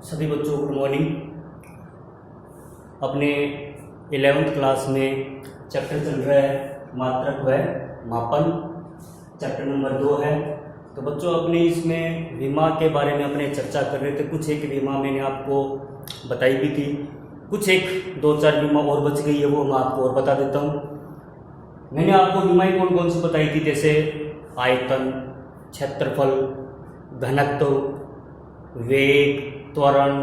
सभी बच्चों को गुड मॉर्निंग। अपने 11th क्लास में चैप्टर चल रहा है मात्रक व मापन, चैप्टर नंबर 2 है। तो बच्चों अपने इसमें विमा के बारे में अपने चर्चा कर रहे थे। कुछ एक विमा मैंने आपको बताई भी थी, कुछ एक 2-4 विमा और बच गई है, वो मैं आपको और बता देता हूँ। मैंने आपको विमाएँ कौन कौन सी बताई थी, जैसे आयतन, क्षेत्रफल, घनत्व, वेग, त्वरण,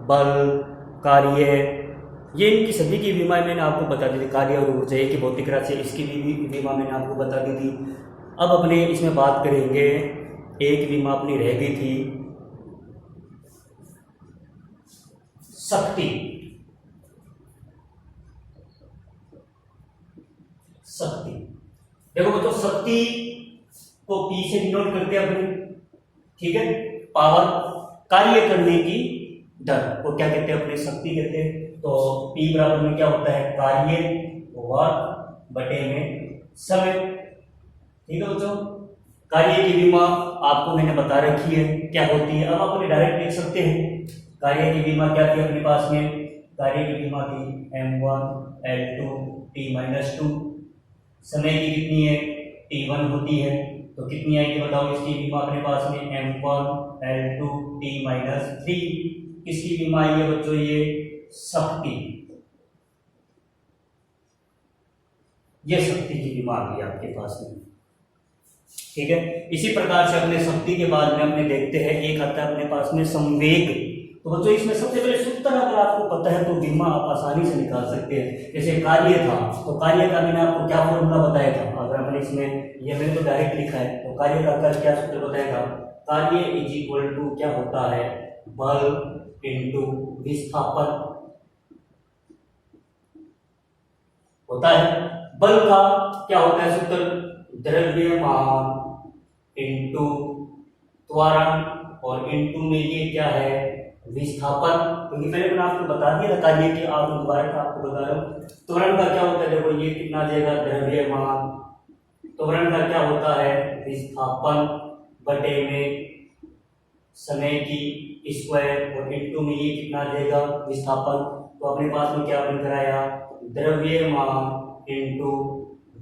बल, कार्य, ये इनकी सभी की बीमा मैंने आपको बता दी थी। कार्य और ऊर्जा की भौतिक राशि, इसकी भी बीमा मैंने आपको बता दी थी। अब अपने इसमें बात करेंगे, एक बीमा अपनी रह गई थी शक्ति। शक्ति देखो बच्चों, शक्ति को पी से डिनोट करते हैं अपने, ठीक है। पावर, कार्य करने की दर को क्या कहते हैं अपने, शक्ति कहते हैं। तो P बराबर में क्या होता है, कार्य वर्ग बटे में समय, ठीक है बच्चों। कार्य की बीमा आपको मैंने बता रखी है क्या होती है। अब अपने डायरेक्ट लिख सकते हैं। कार्य की बीमा क्या थी अपने पास में, कार्य की बीमा थी m1 l2 t-2। समय की कितनी है, t1 होती है, तो कितनी आएगी बताओ इसकी बीमा अपने पास में, m1 l2 t-3। किसकी बीमा आई है बच्चों, ये शक्ति, ये शक्ति की बीमा आ गई आपके पास में, ठीक है। इसी प्रकार से अपने शक्ति के बाद में अपने देखते हैं, एक आता है अपने पास में संवेग। तो बच्चों इसमें सबसे पहले सूत्र अगर आपको पता है तो बीमा आप आसानी से निकाल सकते हैं। जैसे कार्य था, तो कार्य का मैंने आपको क्या फॉर्मूला बताया था, अगर अपने इसमें ये मैंने तो डायरेक्ट लिखा है, तो कार्य का क्या सूत्र बताएगा, कार्य इज इक्वल टू क्या होता है, बल इंटू विस्थापन होता है। बल का क्या होता है सूत्र, द्रव्यमान इंटू त्वरण, और इंटू में ये क्या है, विस्थापन। क्योंकि पहले मैंने आपको बता दिया था कार्य की, आप दोबारा का आपको बता रहा हूँ। त्वरण का क्या होता है, देखो ये कितना आ जाएगा, द्रव्यमान। त्वरण का क्या होता है, विस्थापन बटे में समय की स्क्वायर, और इंटू में ये कितना आ जाएगा, विस्थापन। तो अपने पास में क्या बनकर आया, द्रव्यमान इंटू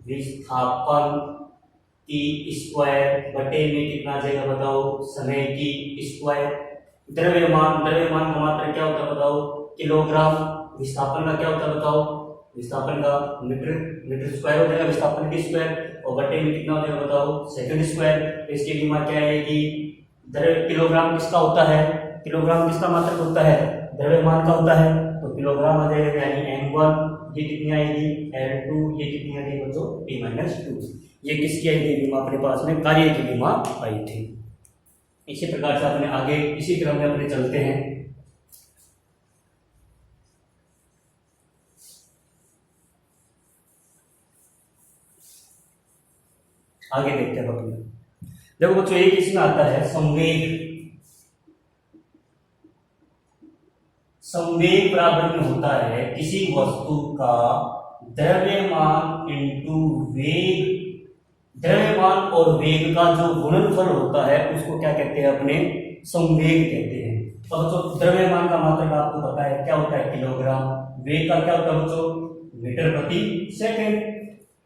विस्थापन की स्क्वायर बटे में कितना आ जाएगा बताओ, समय की स्क्वायर। द्रव्यमान का मात्रा क्या होता है बताओ, किलोग्राम। विस्थापन का क्या होता है बताओ, विस्थापन का मीटर स्क्वायर हो जाएगा, विस्थापन की स्क्वायर, और बटे में कितना हो जाएगा बताओ, सेकंड स्क्वायर। इसकी बीमा क्या आएगी, किलोग्राम किसका होता है, किलोग्राम किसका मात्रक होता है, द्रव्यमान का होता है, तो किलोग्राम आ जाएगा, यानी m1 ये कितनी आएगी, l2 ये कितनी आएगी बच्चों, t-2। ये किसकी आई थी बीमा अपने पास में, कार्य की बीमा आई थी। इसी प्रकार से अपने आगे इसी क्रम में अपने चलते हैं। आगे देखते हैं अपने, देखो बच्चों एक इसमें आता है संवेग। संवेग बराबर में होता है किसी वस्तु का द्रव्यमान इंटू वेग। द्रव्यमान और वेग का जो गुणनफल होता है उसको क्या कहते हैं अपने, संवेग कहते हैं। तो बच्चों द्रव्यमान का मात्रक आपको पता है क्या होता है, किलोग्राम। वेग का क्या होता है बच्चों, मीटर प्रति सेकंड।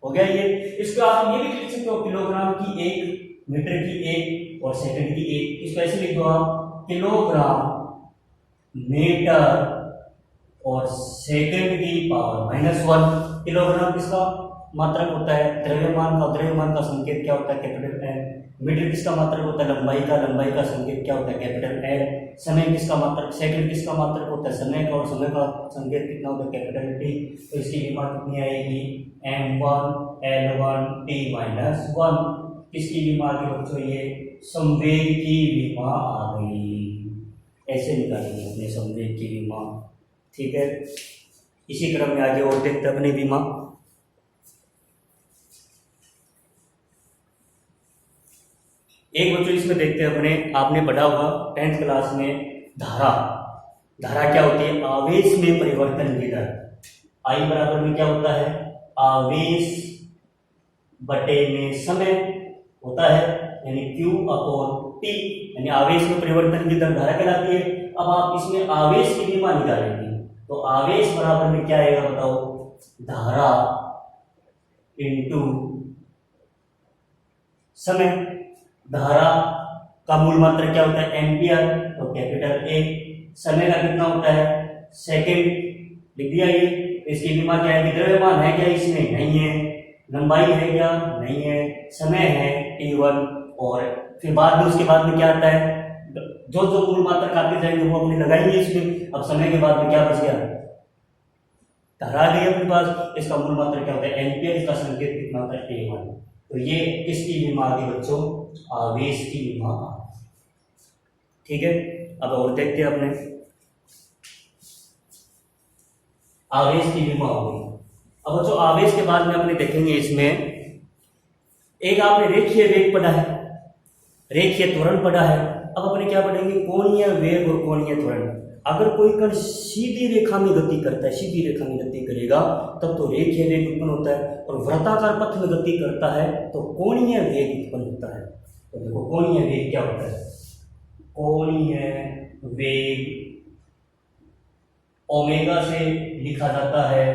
हो गया ये। इसको आप ये भी लिख सकते हो, किलोग्राम की 1, मीटर की 1 और सेकंड की 1। इसको ऐसे लिख दो आप, किलोग्राम मीटर और सेकंड की पावर -1। किलोग्राम किसका मात्रक होता है, द्रव्यमान का। द्रव्यमान का संकेत क्या होता है, कैपिटल एल। मीटर किसका मात्रक होता है, लंबाई का। लंबाई का संकेत क्या होता है, कैपिटल एल। समय किसका मात्रक, सेकंड किसका मात्रक होता है, समय का। और समय का संकेत कितना होता है, कैपिटल टी। तो इसकी बीमा कितनी आएगी, m1 l1 t-1। किसकी बीमा आ गई बच्चों, ये संवेग की बीमा आ गई। ऐसे निकालेंगे अपने संवेग की बीमा, ठीक है। इसी क्रम में आगे और देखते हैं अपनी बीमा। एक बच्चों इसमें देखते हैं अपने, आपने पढ़ा होगा 10th क्लास में, धारा। धारा क्या होती है, आवेश में परिवर्तन की दर। आई बराबर में क्या होता है, आवेश बटे में समय होता है। यानी Q अपॉन T, यानी आवेश में परिवर्तन की दर धारा कहलाती है। अब आप इसमें आवेश की विमा निकालेंगे तो आवेश बराबर में क्या आएगा बताओ, धारा इंटू समय। धारा का मूल मात्रा क्या होता है, एम्पियर, तो कैपिटल ए। समय का कितना होता है, सेकंड, लिख दिया ये। इसकी विमा क्या है, द्रव्यमान है क्या इसमें, नहीं है। लंबाई है क्या, नहीं है। समय है t1, और फिर बाद में उसके बाद में क्या आता है, जो जो मूल मात्रा काटते जाएंगे वो अपने लगाएंगे इसमें। अब समय के बाद में क्या बच गया, धारा आ गई अपने पास। इसका मूल मात्रा क्या होता है, एम्पियर। इसका संकेत कितना होता है, t1। तो ये किसकी विमा आ गई बच्चों, आवेश की विमा। ठीक है, अब और देखते हैं अपने आवेश की विमा हो गई। अब बच्चों आवेश के बाद में अपने देखेंगे इसमें एक आपने रेखीय वेग पढ़ा है, रेखीय त्वरण पढ़ा है। अब अपने क्या पढ़ेंगे, कोणीय वेग और कोणीय त्वरण। अगर कोई कण सीधी रेखा में गति करता है, सीधी रेखा में गति करेगा तब तो रेखीय वेग उत्पन्न होता है, और वृत्ताकार पथ में गति करता है तो कोणीय वेग उत्पन्न होता है। तो देखो कोणीय वेग क्या होता है, कोणीय वेग ओमेगा से लिखा जाता है,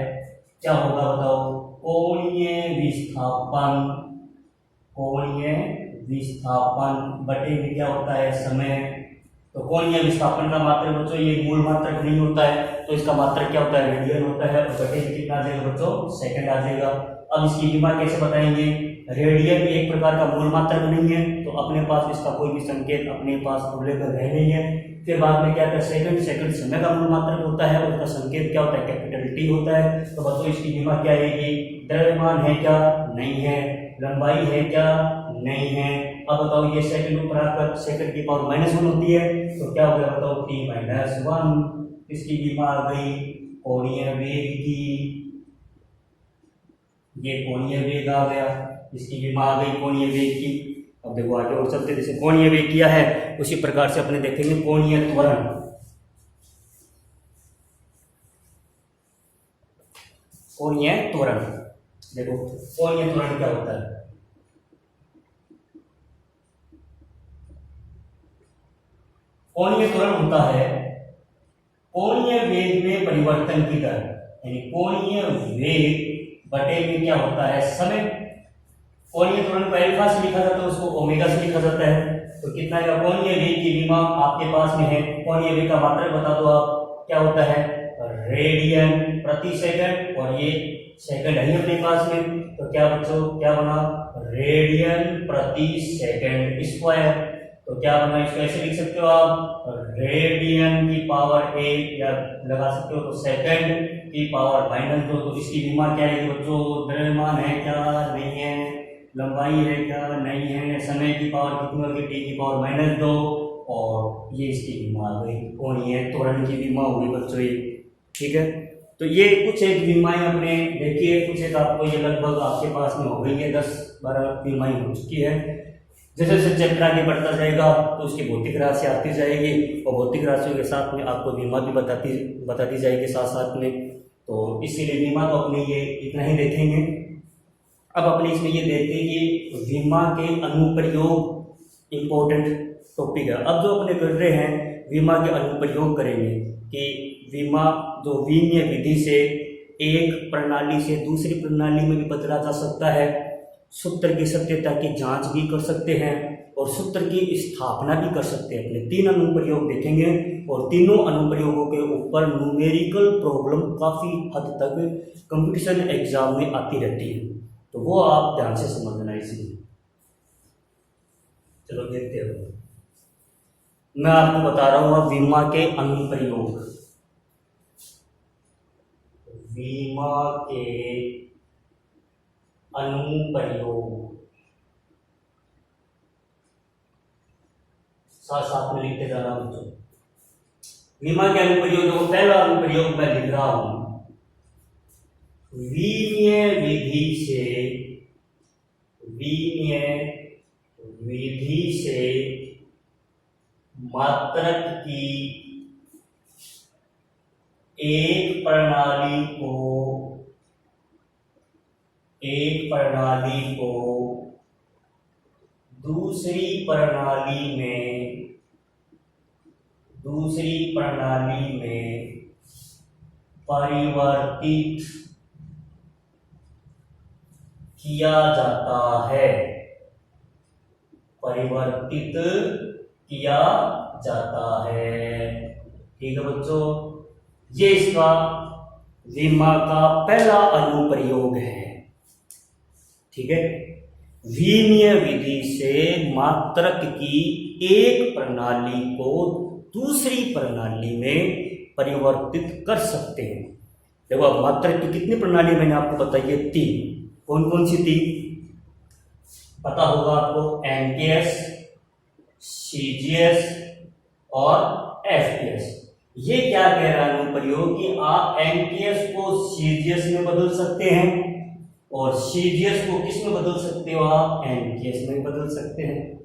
क्या होगा बताओ, कोणीय विस्थापन, कोणीय विस्थापन बटे में क्या होता है, समय। तो कोणीय विस्थापन का मात्रक बच्चों ये मूल मात्रक नहीं होता है, तो इसका मात्रक क्या होता है, रेडियन होता है, और बटे में कितना आ जाएगा बच्चों, सेकंड आ जाएगा। अब इसकी विमा कैसे बताएंगे, रेडियन एक प्रकार का मूल मात्रक नहीं है, तो अपने पास इसका कोई भी संकेत अपने पास अवेलेबल है नहीं है। फिर बाद में क्या आता है, सेकंड, सेकंड समय का मूल मात्रक होता है, उसका संकेत क्या होता है, कैपिटल टी होता है। तो बच्चों इसकी विमा क्या आएगी, द्रव्यमान है क्या, नहीं है। लंबाई है क्या, नहीं है। अब बताओ ये सेकंड ऊपर आकर सेकंड की पावर -1 होती है, तो क्या हो गया बताओ, t-1। इसकी विमा आ गई कोणीय वेग की, ये कोणीय वेग आ गया, इसकी विमा आ गई कोणीय वेग की। अब देखो आगे और चलते, जैसे कोणीय वेग किया है उसी प्रकार से अपने देखेंगे कोणीय त्वरण। कोणीय त्वरण देखो, कोणीय त्वरण क्या होता है, कोणीय त्वरण होता है कोणीय वेग में परिवर्तन की दर, यानी कोणीय वेग बटे में क्या होता है, समय। कोणीय त्वरण को अल्फा से लिखा जाता है, उसको ओमेगा से लिखा जाता है। तो कितना है, कोणीय वेग की विमा आपके पास में है। कोणीय वेग का मात्रक बता दो आप, क्या होता है, रेडियन प्रति सेकंड, और ये सेकंड है अपने पास में, तो क्या बच्चों क्या बना, रेडियन प्रति सेकंड स्क्वायर। तो क्या बना, इसको ऐसे लिख सकते हो आप, रेडियन की पावर 1, या लगा सकते हो तो सेकंड की पावर -2। तो इसकी विमा क्या है बच्चों, द्रव्यमान है क्या, नहीं है। लंबाई है क्या, नहीं है। समय की पावर कितनी होगी, t की पावर -2, और ये इसकी विमा आ गई, कोणीय त्वरण की विमा होगी बच्चों ये। ठीक है, तो ये कुछ एक विमाएं अपने देखिए, कुछ एक आपको ये लगभग आपके पास में हो गई है, 10-12 विमाएं हो चुकी है। जैसे जैसे चैप्टर आगे बढ़ता जाएगा तो उसकी भौतिक राशि आती जाएगी, और भौतिक राशियों के साथ में आपको विमा भी बताती जाएगी साथ साथ में। तो इसीलिए विमा तो अपने ये इतना ही देखेंगे। अब अपने इसमें ये देखते हैं कि विमा के अनुप्रयोग इम्पोर्टेंट टॉपिक है। अब जो अपने कर रहे हैं विमा के अनुप्रयोग करेंगे कि विमा जो विमीय विधि से एक प्रणाली से दूसरी प्रणाली में भी बदला जा सकता है, सूत्र की सत्यता की जांच भी कर सकते हैं, और सूत्र की स्थापना भी कर सकते हैं। अपने 3 अनुप्रयोग देखेंगे, और तीनों अनुप्रयोगों के ऊपर न्यूमेरिकल प्रॉब्लम काफ़ी हद तक कंपटीशन एग्जाम में आती रहती है, तो वो आप ध्यान से समझना। इसलिए चलो देखते हैं, मैं आपको बता रहा हूँ विमा के अनुप्रयोग। विमा के अनुप्रयोग साथ साथ में लिखते जाना बच्चों। विमा के अनुप्रयोग, जो पहला अनुप्रयोग मैं लिख रहा हूं, विमीय विधि से, विमीय विधि से मात्रक की एक प्रणाली को दूसरी प्रणाली में परिवर्तित किया जाता है, परिवर्तित किया जाता है। ठीक है बच्चों, ये इसका विमा का पहला अनुप्रयोग है। ठीक है, विमीय विधि से मात्रक की एक प्रणाली को दूसरी प्रणाली में परिवर्तित कर सकते हैं। देखो अब मात्रक की कितनी प्रणाली मैंने आपको बताई है, 3। कौन कौन सी 3 पता होगा आपको, एनकेएस, सीजीएस और एफपीएस। ये क्या कह रहा है अनुप्रयोग कि आप एनकेएस को सीजीएस में बदल सकते हैं और सीजीएस को किस में बदल सकते हो, आप एनकेएस में बदल सकते हैं।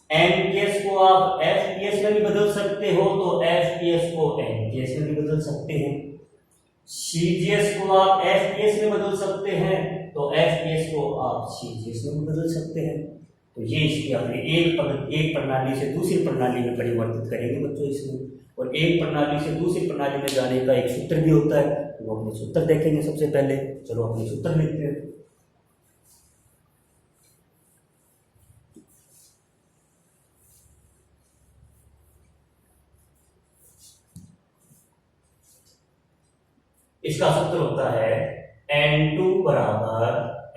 एनकेएस को आप एफपीएस में भी बदल सकते हो तो एफपीएस को एनकेएस में भी बदल सकते हैं। सीजीएस को आप एफपीएस में बदल सकते हैं तो एफपीएस को आप सीजीएस में भी बदल सकते हैं। तो ये इसकी अपने एक प्रणाली से दूसरी प्रणाली में परिवर्तित करेंगे बच्चों इसमें। और एक प्रणाली से दूसरी प्रणाली में जाने का एक सूत्र भी होता है, वो अपने सूत्र देखेंगे सबसे पहले। चलो अपने सूत्र लिखते हैं। इसका सूत्र होता है N2 बराबर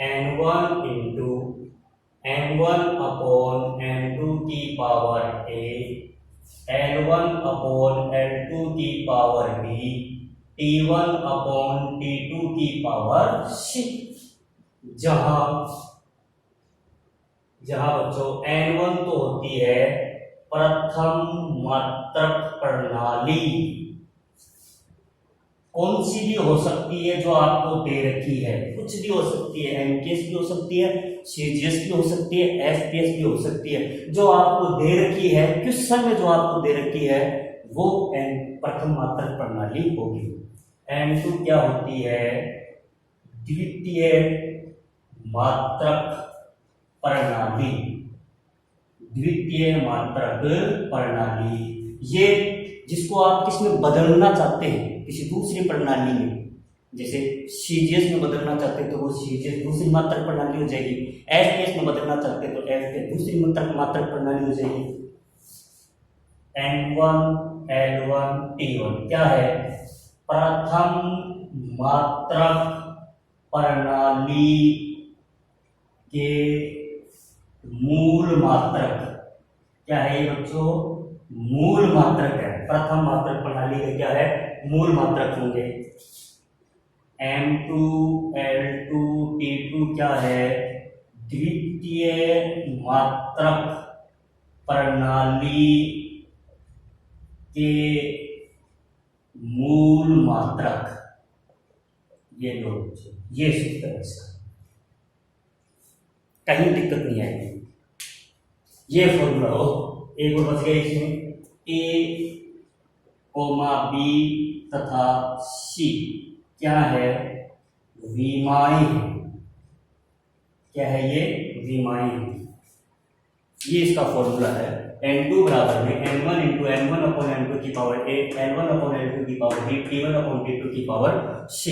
N1 into N1 upon N2 की power A, N1 upon N2 की power B, T1 upon T2 की पावर C। जहां बच्चों N1 तो होती है प्रथम मात्रक प्रणाली, कौन सी भी हो सकती है जो आपको दे रखी है, कुछ भी हो सकती है, एनकेएस भी हो सकती है, सीजीएस भी हो सकती है, एफपीएस भी हो सकती है। जो आपको दे रखी है, क्वेश्चन में जो आपको दे रखी है वो प्रथम मात्रक प्रणाली होगी। N2 क्या होती है, द्वितीय मात्रक प्रणाली, द्वितीय मात्रक प्रणाली। ये जिसको आप किसमें बदलना चाहते हैं, किसी दूसरी प्रणाली में, जैसे सीजीएस में बदलना चाहते हैं तो वो सीजीएस दूसरी मात्रक प्रणाली हो जाएगी, एफपीएस में बदलना चाहते हैं तो एफपीएस दूसरी मात्रक प्रणाली हो जाएगी। N1 L1 T1 क्या है, प्रथम मात्रक प्रणाली के मूल मात्रक। क्या है ये बच्चों, मूल मात्रक है। प्रथम मात्रक प्रणाली के क्या है, मूल मात्रक होंगे। M2 L2 T2 क्या है, द्वितीय मात्रक प्रणाली के मूल मात्रक। ये लो, ये सूत्र है इसका, कहीं दिक्कत नहीं आएगी। ये फॉर्मूला हो, एक और बच गया इसमें, A, B तथा C क्या है, विमाई है। क्या है ये, विमाई है। ये इसका फॉर्मूला है। N2 बराबर में N1 into N1 upon N2 की power A, N1 upon N2 की power B, T1 upon T2 की पावर C।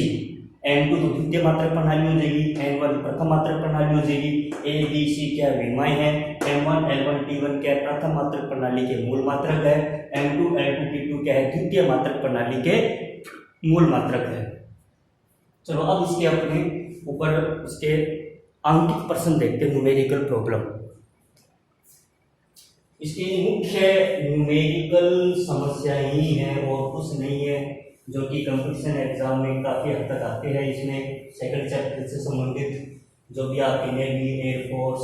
N2 तो द्वितीय मात्रक प्रणाली हो जाएगी, N1 प्रथम मात्रक प्रणाली हो जाएगी, A B C क्या विमाई है, M1 L1 T1 क्या प्रथम मात्रक प्रणाली के मूल मात्रक है, M2 L2 T2 क्या है द्वितीय मात्रक प्रणाली के मूल मात्रक है। चलो अब इसके अपने ऊपर उसके अंकित प्रश्न देखते हैं, न्यूमेरिकल प्रॉब्लम। इसकी मुख्य न्यूमेरिकल समस्या ही है और कुछ नहीं है, जो कि कंपटीशन एग्जाम में काफ़ी हद तक आते हैं। इसमें सेकंड चैप्टर से संबंधित जो भी आपके नेवी, एयरफोर्स,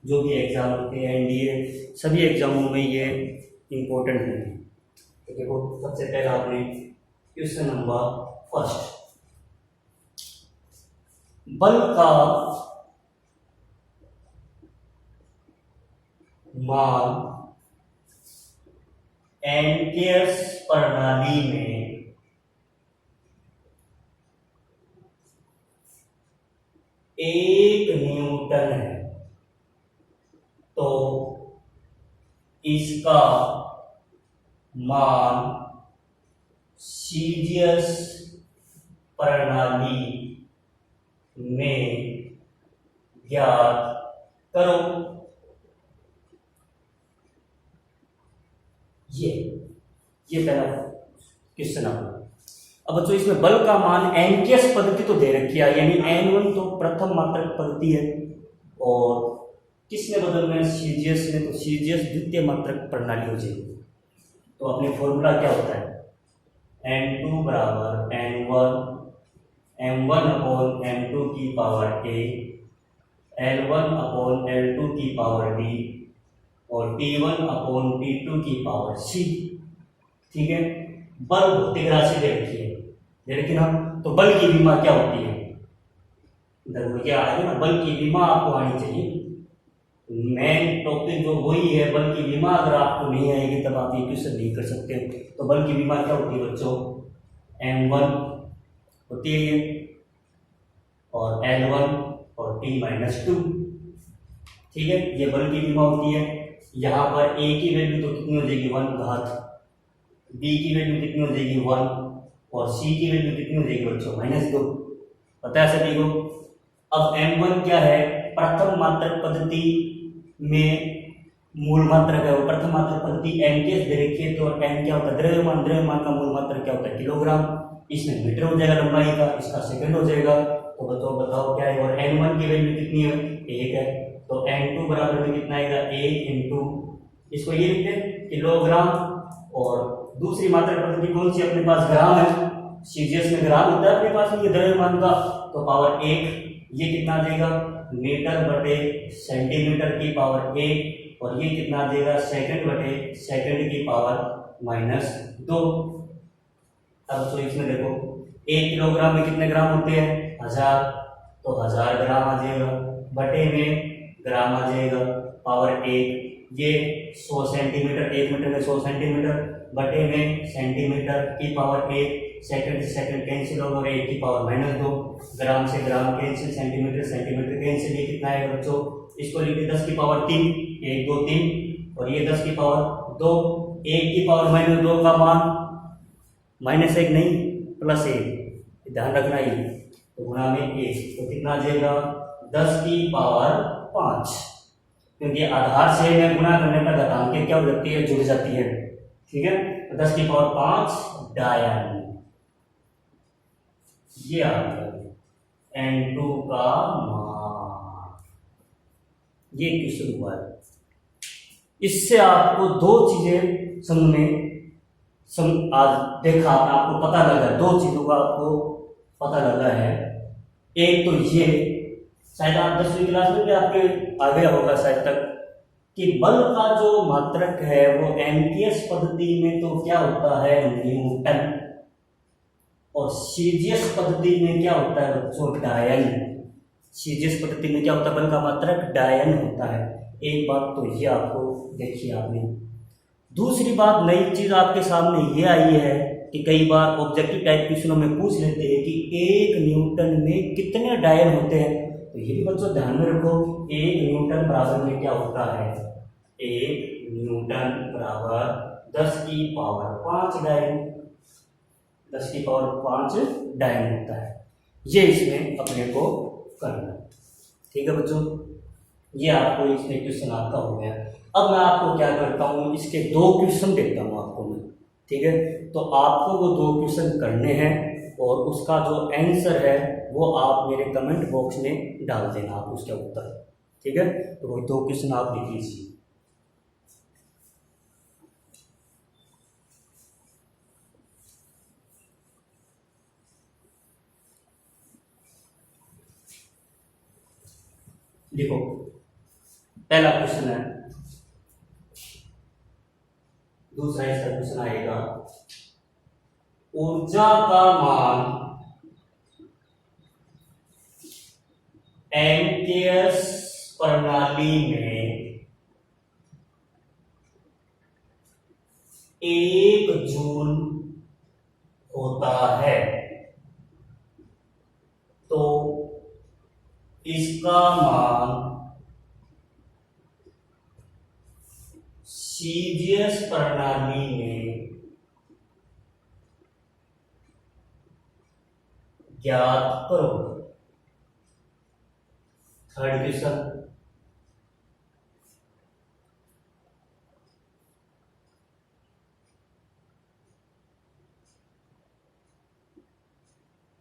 जो भी एग्जाम होते हैं, एनडीए, सभी एग्जामों में ये इम्पोर्टेंट है। तो देखो सबसे पहला आपने क्वेश्चन नंबर फर्स्ट, बल का मान एनकेएस प्रणाली में 1 न्यूटन है। तो इसका मान सीजीएस प्रणाली में ज्ञात करो। ये पहला क्वेश्चन आपको। अब बच्चों इसमें बल का मान एनकेएस पद्धति तो दे रखी है, यानी N1 तो प्रथम मात्रक पद्धति है, और किसने बदलना है सीजीएस में, तो सीजीएस द्वितीय मात्रक प्रणाली हो जाएगी। तो अपने फॉर्मूला क्या होता है, N2 बराबर N1 M1 अपॉन M2 की power A, L1 upon L2 की पावर D, और T1 अपॉन T2 की पावर C। ठीक है, बल भौतिक राशि दे रखी है, लेकिन हम तो बल की विमा क्या होती है, क्या आएगी ना, बल की विमा आपको आनी चाहिए। मेन टॉपिक जो वही है, बल की विमा अगर आपको नहीं आएगी तब आप ये क्वेश्चन नहीं कर सकते। तो बल की विमा क्या होती है बच्चों, M1 होती है और L1 और T-2। ठीक है, ये बल की विमा होती है। यहाँ पर A की वैल्यू तो कितनी हो जाएगी 1 घात, B की वैल्यू कितनी हो जाएगी 1, और C की वैल्यू कितनी हो जाएगी बच्चों -2। पता है सभी को। अब M1 क्या है, प्रथम मात्रक पद्धति में मूल मात्रक है, वो प्रथम मात्रक पद्धति एनकेएस दे रखी है। तो N क्या होता है, द्रव्यमान, द्रव्यमान का मूल मात्रक क्या होता है किलोग्राम, इसमें मीटर हो जाएगा लंबाई का, इसका सेकंड हो जाएगा। तो बताओ क्या है, और N1 की वैल्यू कितनी है 1 है, तो N2 बराबर में कितना आएगा 1 इंटू, इसको ये लिखते हैं किलोग्राम। और दूसरी मात्रक पद्धति कौन सी अपने पास, ग्राम है, सीजीएस में ग्राम होता है अपने पास में, ये द्रव्यमान का, तो पावर 1, ये कितना आ जाएगा मीटर बटे सेंटीमीटर की पावर 1, और ये कितना आ जाएगा सेकंड बटे सेकंड की पावर -2। अब तो इसमें देखो 1 किलोग्राम में कितने ग्राम होते हैं 1000, तो 1000 ग्राम आ जाएगा, बटे में ग्राम आ जाएगा पावर 1, ये 100 सेंटीमीटर, 1 मीटर में 100 सेंटीमीटर, बटे में सेंटीमीटर की पावर 1, सेकंड से सेकंड कैंसिल होगा और 1 की पावर -2, ग्राम से gram cancel, centimetre centimetre cancel, ये कितना है बच्चों, इसको लिखिए 10 की पावर 3, 1 2 3, और ये 10 की पावर 2, 1 की पावर -2 का मान -1 नहीं +1, ध्यान रखना ही, तो गुणा में 1, तो कितना आ जाएगा 10 की पावर 5, क्योंकि आधार से में गुणा करने पर घातांक क्या हो जाती है, जुड़ जाती है। ठीक है, तो 10 की पावर 5 डायन, ये आ गया N2 का मान। ये क्वेश्चन हुआ है। इससे आपको दो चीजें समझ में आज देखा, आपको पता लगा, दो चीजों का आपको पता लगा है। एक तो ये शायद आप 10वीं क्लास में भी आपके आ गया होगा शायद तक, कि बल का जो मात्रक है वो एनकेएस पद्धति में तो क्या होता है न्यूटन, और सीजीएस पद्धति में क्या होता है बच्चों डायन। सीजीएस पद्धति में क्या होता है, बल का मात्रक डायन होता है। एक बात तो ये आपको देखी आपने। दूसरी बात, नई चीज आपके सामने ये आई है कि कई बार ऑब्जेक्टिव टाइप क्वेश्चनों में पूछ लेते हैं कि 1 न्यूटन में कितने डायन होते हैं। तो ये भी बच्चों ध्यान में रखो, 1 न्यूटन बराबर में क्या होता है, 1 न्यूटन बराबर 10 की पावर 5 डायन, 10 की पावर 5 डायन होता है। ये इसमें अपने को करना। ठीक है बच्चों, ये आपको इसमें क्वेश्चन आपका हो गया। अब मैं आपको क्या करता हूँ, इसके 2 क्वेश्चन देता हूँ आपको मैं। ठीक है, तो आपको वो 2 क्वेश्चन करने हैं, और उसका जो आंसर है वो आप मेरे कमेंट बॉक्स में डाल देना, आप उसका उत्तर। ठीक है, तो वो 2 क्वेश्चन आप लिख लीजिए। देखो पहला क्वेश्चन है, दूसरा इसका क्वेश्चन आएगा, ऊर्जा का मान एनकेएस प्रणाली में 1 जूल होता है, तो इसका मान सीजीएस प्रणाली में ज्ञात करो। थर्ड क्वेश्चन,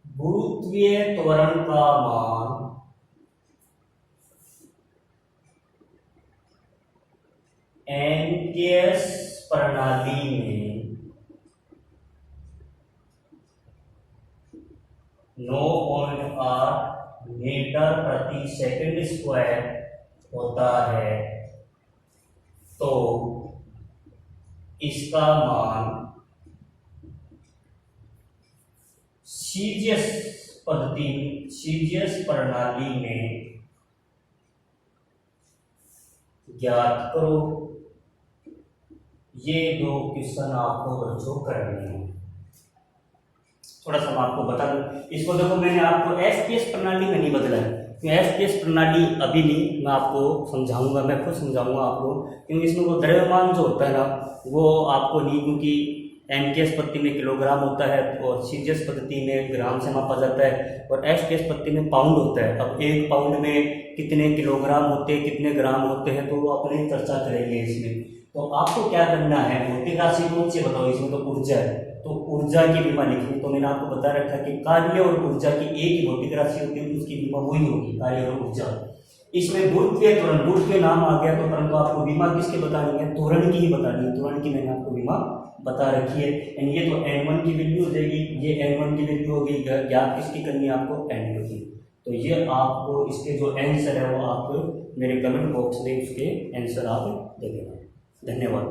गुरुत्वीय त्वरण का मान एनकेएस प्रणाली में 9.8 मीटर प्रति सेकंड स्क्वायर होता है, तो इसका मान सीजीएस प्रणाली में ज्ञात करो। ये दो क्वेश्चन आपको बच्चों करने हैं। थोड़ा सा मैं आपको बता दूं, इसको देखो मैंने आपको एसपीएस प्रणाली में नहीं बदला है, एसपीएस प्रणाली अभी नहीं, मैं आपको समझाऊंगा, मैं खुद समझाऊंगा आपको, क्योंकि इसमें वो द्रव्यमान जो होता है ना वो आपको नहीं, क्योंकि एनकेएस पद्धति में किलोग्राम होता है और सीजीएस पद्धति में ग्राम से मापा जाता है और एसपीएस पद्धति में पाउंड होता है। अब एक पाउंड में कितने किलोग्राम होते हैं, कितने ग्राम होते हैं, तो वो अपने चर्चा करेंगे इसमें। तो आपको क्या करना है, भौतिक राशि कौन सी बताओ, इसमें तो ऊर्जा है, तो ऊर्जा की बीमा लिखनी। तो मैंने आपको बता रखा कि कार्य और ऊर्जा की एक ही भौतिक राशि होती है, उसकी बीमा वही होगी, कार्य और ऊर्जा। इसमें गुरुत्वीय त्वरण, गुरुत्वीय नाम आ गया तो परंतु आपको बीमा किसके बतानी है, त्वरण की ही बतानी है। त्वरण की मैंने आपको बीमा बता रखी है। एंड ये तो n1 की वैल्यू हो जाएगी, ये n1 की वैल्यू होगी, ज्ञात किसकी करनी है आपको, n2 की। तो ये आपको इसके जो आंसर है वो आप मेरे कमेंट बॉक्स में उसके आंसर आप दे देना। धन्यवाद।